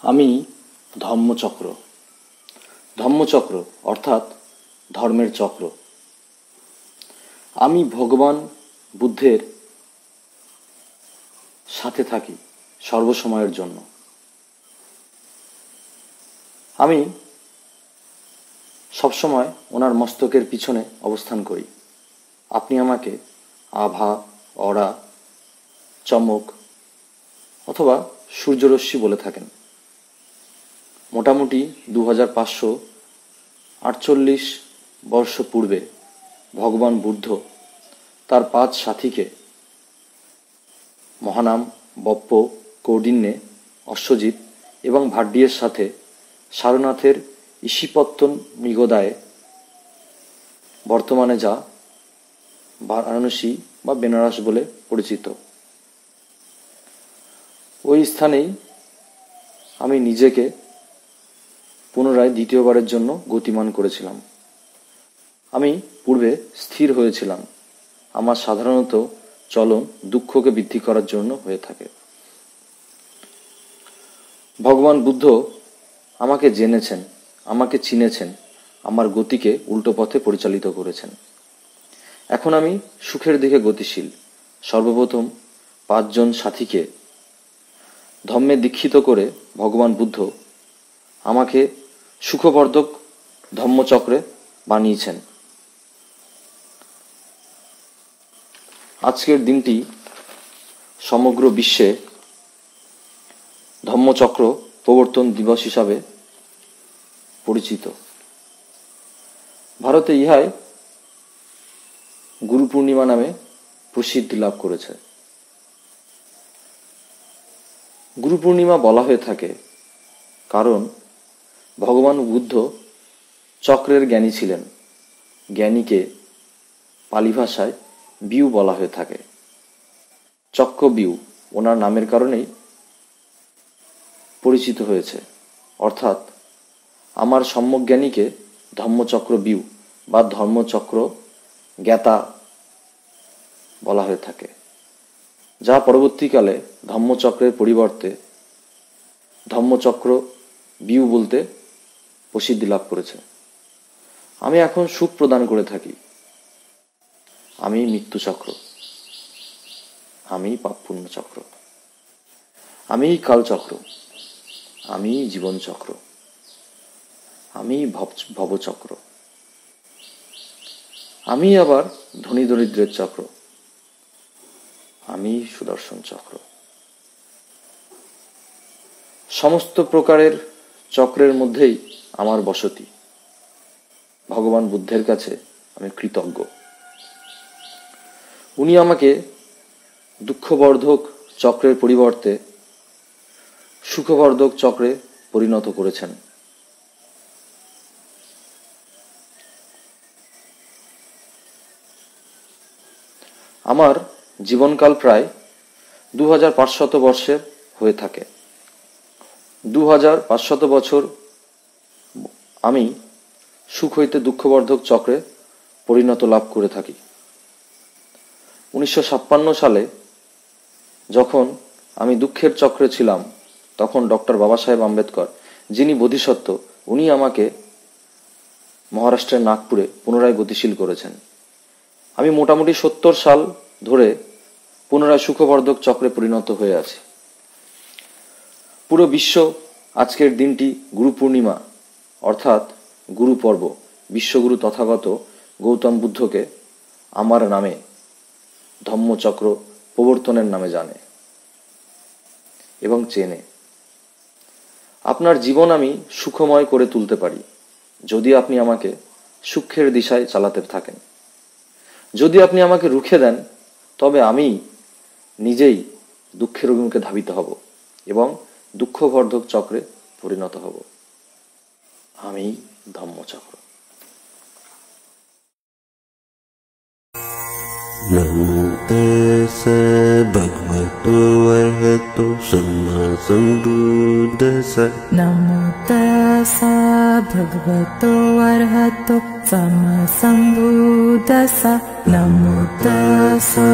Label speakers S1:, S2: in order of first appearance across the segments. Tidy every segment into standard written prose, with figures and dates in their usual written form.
S1: আমি ধম্মচক্র। ধম্মচক্র অর্থাৎ ধর্মের চক্র। আমি ভগবান বুদ্ধের সাথে থাকি সর্বসময়ের জন্য। আমি সবসময় ওনার মস্তকের পিছনে অবস্থান করি। আপনি আমাকে আভা, অরা, চমক অথবা সূর্যরশ্মি বলে থাকেন। মোটামুটি 2548 বর্ষ পূর্বে ভগবান বুদ্ধ তার 5 সাথীকে মহানাম, বপ্প, কৌডিন্যে, অশ্বজিৎ এবং ভাড্ডিয়ের সাথে সারনাথের ঈশিপত্তন মৃগদায়ে, বর্তমানে যা বারাণসী বা বেনারস বলে পরিচিত, ওই স্থানেই আমি নিজেকে পুনরায় দ্বিতীয়বারের জন্য গতিমান করেছিলাম। আমি পূর্বে স্থির হয়েছিলাম। আমার সাধারণত চলন দুঃখকে বৃদ্ধি করার জন্য হয়ে থাকে। ভগবান বুদ্ধ আমাকে জেনেছেন, আমাকে চিনেছেন, আমার গতিকে উল্টো পথে পরিচালিত করেছেন। এখন আমি সুখের দিকে গতিশীল। সর্বপ্রথম 5 জন সাথীকে ধম্মে দীক্ষিত করে ভগবান বুদ্ধ আমাকে সুখবর্ধক ধম্মচক্রে বানিয়েছেন। আজকের দিনটি সমগ্র বিশ্বে ধম্মচক্র প্রবর্তন দিবস হিসাবে পরিচিত। ভারতে ইহাই গুরু পূর্ণিমা নামে প্রসিদ্ধি লাভ করেছে। গুরু পূর্ণিমা বলা হয়ে থাকে কারণ ভগবান বুদ্ধ চক্রের জ্ঞানী ছিলেন। জ্ঞানীকে পালি ভাষায় বিউ বলা হয়ে থাকে। চক্রবিউ ওনার নামের কারণেই পরিচিত হয়েছে। অর্থাৎ আমার সম্যজ্ঞানীকে ধম্মচক্র বিউ বা ধর্মচক্র জ্ঞাতা বলা হয়ে থাকে, যা পরবর্তীকালে ধম্মচক্রের পরিবর্তে ধম্মচক্র বিউ বলতে প্রসিদ্ধি লাভ করেছে। আমি এখন সুখ প্রদান করে থাকি। আমি মৃত্যুচক্র, আমি পাপপুণ্য চক্র, আমি কালচক্র, আমি জীবনচক্র, আমি ভবচক্র, আমি আবার ধনী দরিদ্রের চক্র, আমি সুদর্শন চক্র। সমস্ত প্রকারের চক্রের মধ্যেই আমার বসতি। ভগবান বুদ্ধের কাছে আমি কৃতজ্ঞ। উনি আমাকে দুঃখবর্ধক চক্রের পরিবর্তে সুখবর্ধক চক্রে পরিণত করেছেন। আমার জীবনকাল প্রায় 2500 বর্ষের হয়ে থাকে। 2500 বছর আমি সুখ হইতে দুঃখবর্ধক চক্রে পরিণত লাভ করে থাকি। 1956 সালে যখন আমি দুঃখের চক্রে ছিলাম, তখন ডক্টর বাবা সাহেব আম্বেদকর, যিনি বোধিসত্ত্ব, উনি আমাকে মহারাষ্ট্রের নাগপুরে পুনরায় গতিশীল করেছেন। আমি মোটামুটি 70 সাল ধরে পুনরায় সুখবর্ধক চক্রে পরিণত হয়ে আছি। পুরো বিশ্ব আজকের দিনটি গুরু পূর্ণিমা অর্থাৎ গুরু পর্ব, বিশ্বগুরু তথাগত গৌতম বুদ্ধকে আমার নামে ধম্মচক্র প্রবর্তনের নামে জানে এবং চেনে। আপনার জীবন আমি সুখময় করে তুলতে পারি যদি আপনি আমাকে সুখের দিশায় চালাতে থাকেন। যদি আপনি আমাকে রুখে দেন, তবে আমি নিজেই দুঃখের অভিমুখে ধাবিত হব এবং দুঃখবর্ধক চক্রে পরিণত হব। আমি ধম্মচক্র।
S2: নমো তাস্সা ভগবতো অরহতো সম্মা সম্বুদ্ধাস্সা। নমো তাস্সা ভগবতো অরহতো সম্মা সম্বুদ্ধাস্সা। নমো তাস্সা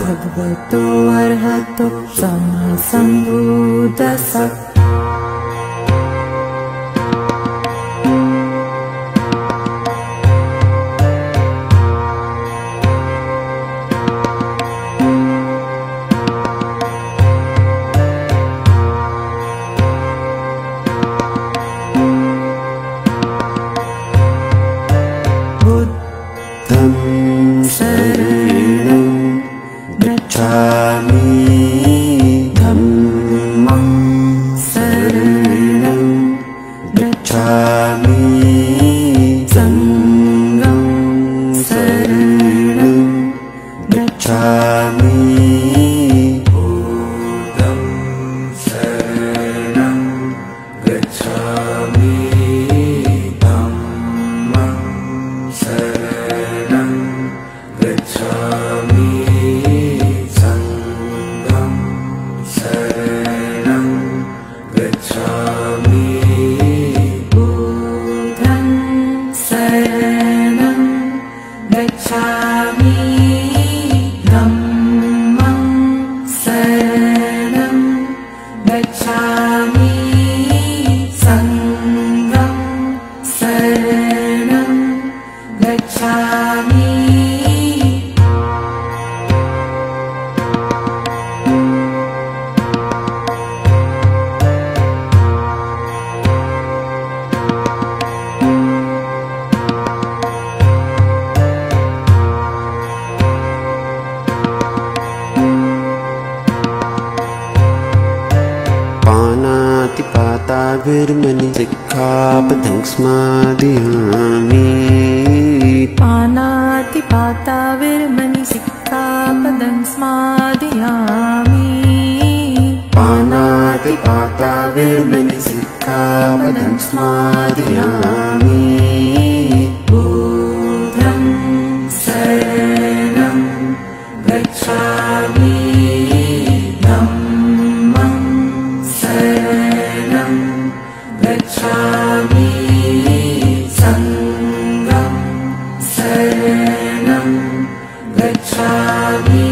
S2: ভগবতো অরহতো সম্মা সম্বুদ্ধাস্সা। विरमणि सिक्खापदं स्मादयामि
S3: पानातिपाता विरमणि सिक्खापदं स्मादयामि
S2: पानातिपाता विरमणि सिक्खापदं स्मादयामि
S3: बुद्धं शरणं गच्छामि धम्मं शरणं गच्छामि संघं शरणं गच्छामि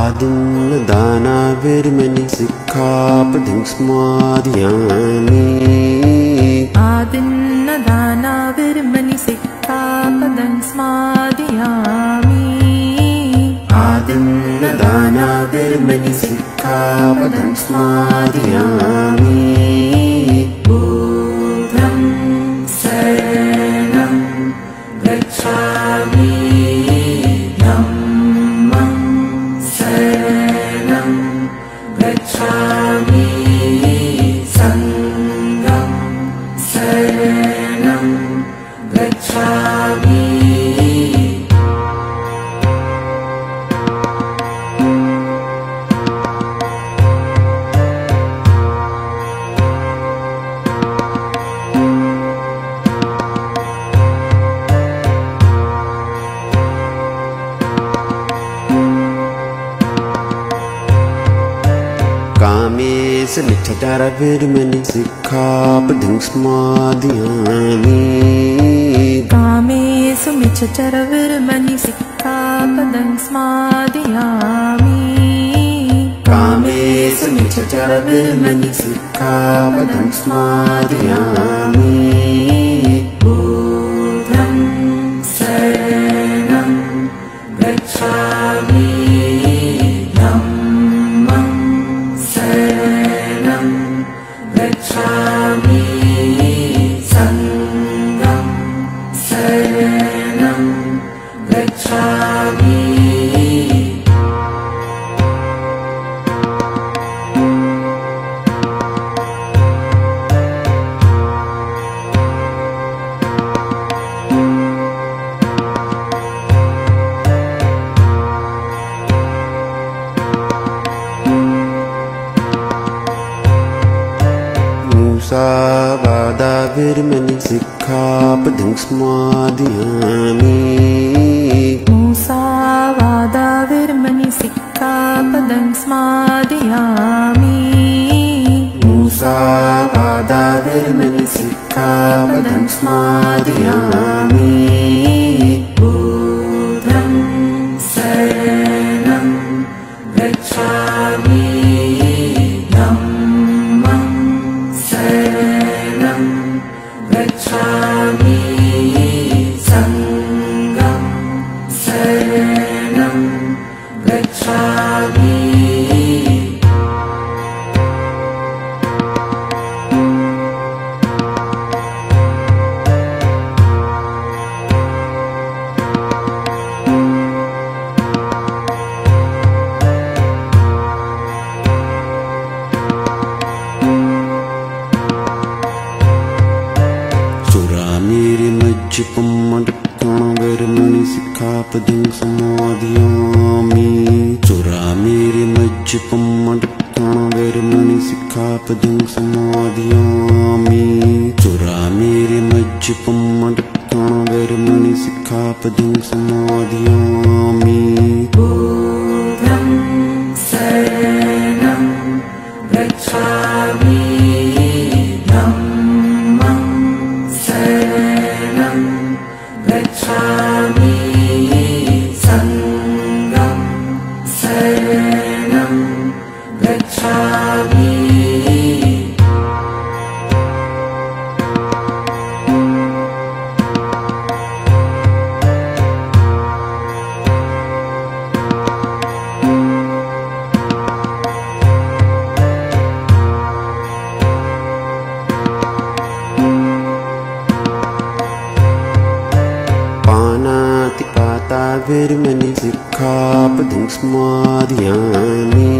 S2: आदिन्नदाना विरमणि सिक्खापदं स्मादयामि
S3: आदिन्नदाना विरमणि सिक्खापदं स्मादयामि
S2: आदिन्नदाना विरमणि सिक्खापदं स्मादयामि
S3: बुद्धं शरणं गच्छामि धम्मं शरणं गच्छामि संघं शरणं गच्छामि
S2: कामेश मिच्छाचार विरमणि सिक्खापदं स्मादयामि
S3: कामेषु मिच्छाचार विरमणि सिक्खापदं स्मादयामि
S2: कामेषु मिच्छाचार विरमणि सिक्खापदं स्मादयामि
S3: बुद्धं शरणं गच्छामि धम्मं शरणं गच्छामि संघं शरणं गच्छामि
S2: मूसावादा विरमणि सिक्खापदं स्मादयामि
S3: मूसावादा विरमणि सिक्खापदं स्मादयामि
S2: मूसावादा विरमणि सिक्खापदं स्मादयामि
S3: बुद्धं शरणं गच्छामि धम्मं शरणं गच्छामि संघं शरणं गच्छामि
S2: चिपमटकण विरमणि सिक्खापदं स्मादयामि चुरामेरिमज्जिपमटकण विरमणि सिक्खापदं स्मादयामि चुरामेरिमज्जिपमटकण विरमणि सिक्खापदं स्मादयामि
S3: बुद्धं शरणं गच्छामि धम्मं शरणं गच्छामि संघं शरणं गच्छामि
S2: वेरमणि सिक्खापदं समादयामि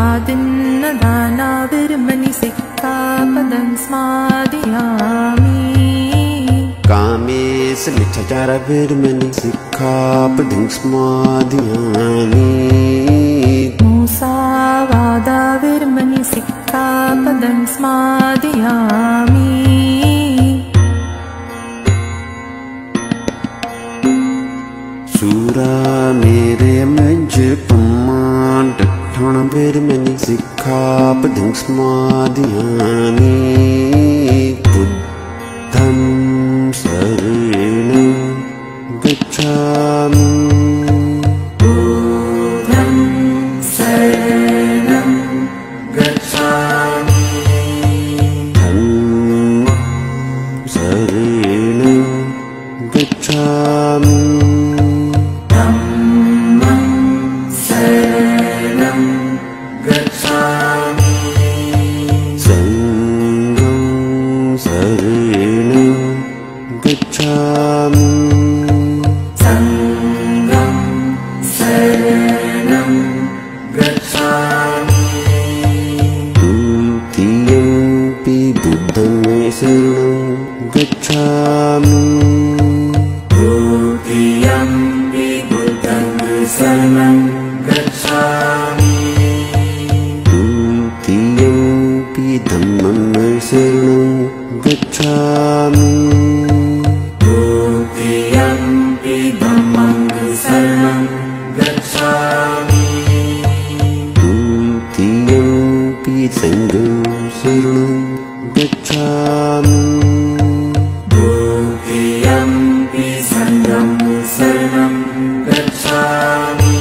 S3: आदिन्नदाना विरमणि सिक्खापदं समादयामि
S2: कामेश मिथ्याचार वेरमणि सिक्खापदं समादयामि
S3: मुसावादा विरमणि सिक्खापदं समादयामि
S2: सूरा मेरे मज पमान ठण वेरमणि सिक्खापदं समादयामि बुद्धं शरणं गच्छामि
S3: बुद्धं शरणं गच्छामि
S2: धम्मं शरणं गच्छामि
S3: धम्मं शरणं गच्छामि
S2: संघं शरणं गच्छामि
S3: संघं शरणं गच्छामि
S2: द्वितीयंपि बुद्धं शरणं गच्छामि
S3: द्वितीयंपि बुद्धं शरणं गच्छामि
S2: द्वितीयंपि धम्मं शरणं गच्छामि
S3: द्वितीयंपि धम्मं शरणं गच्छामि
S2: द्वितीयंपि संघं शरणं गच्छामि
S3: द्वितीयंपि संघं शरणं गच्छामि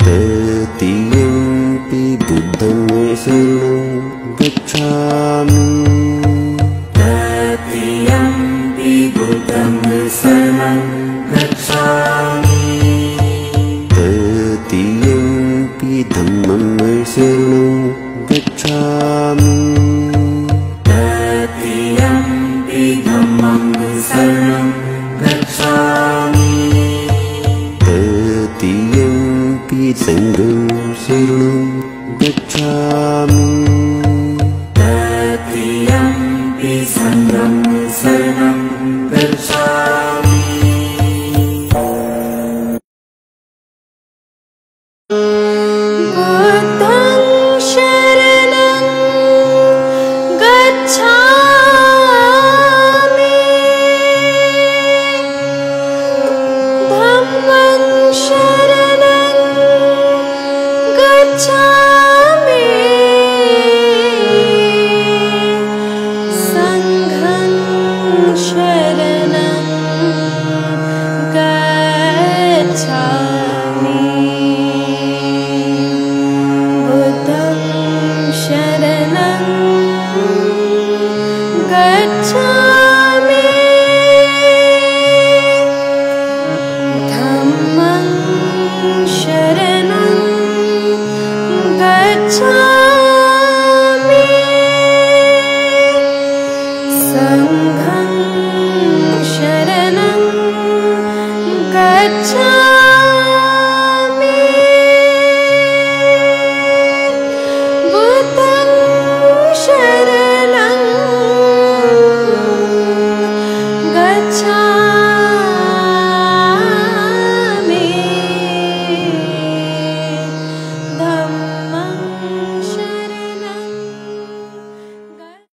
S2: तृतीयंपि बुद्धं शरणं गच्छामि
S3: तृतीयंपि बुद्धं शरणं गच्छामि
S2: तृतीयंपि धम्मं शरणं गच्छामि
S3: तृतीयंपि धम्मं शरणं गच्छामि
S2: तृतीयंपि संघं शरणं गच्छामि
S3: तृतीयंपि संघं शरणं गच्छामि बुद्धं शरणं गच्छामि धम्मं शरणं गच्छामि संघं शरणं गच्छामि बुद्धं शरणं गच्छामि धम्मं शरणं गच्छामि संघं शरणं गच्छामि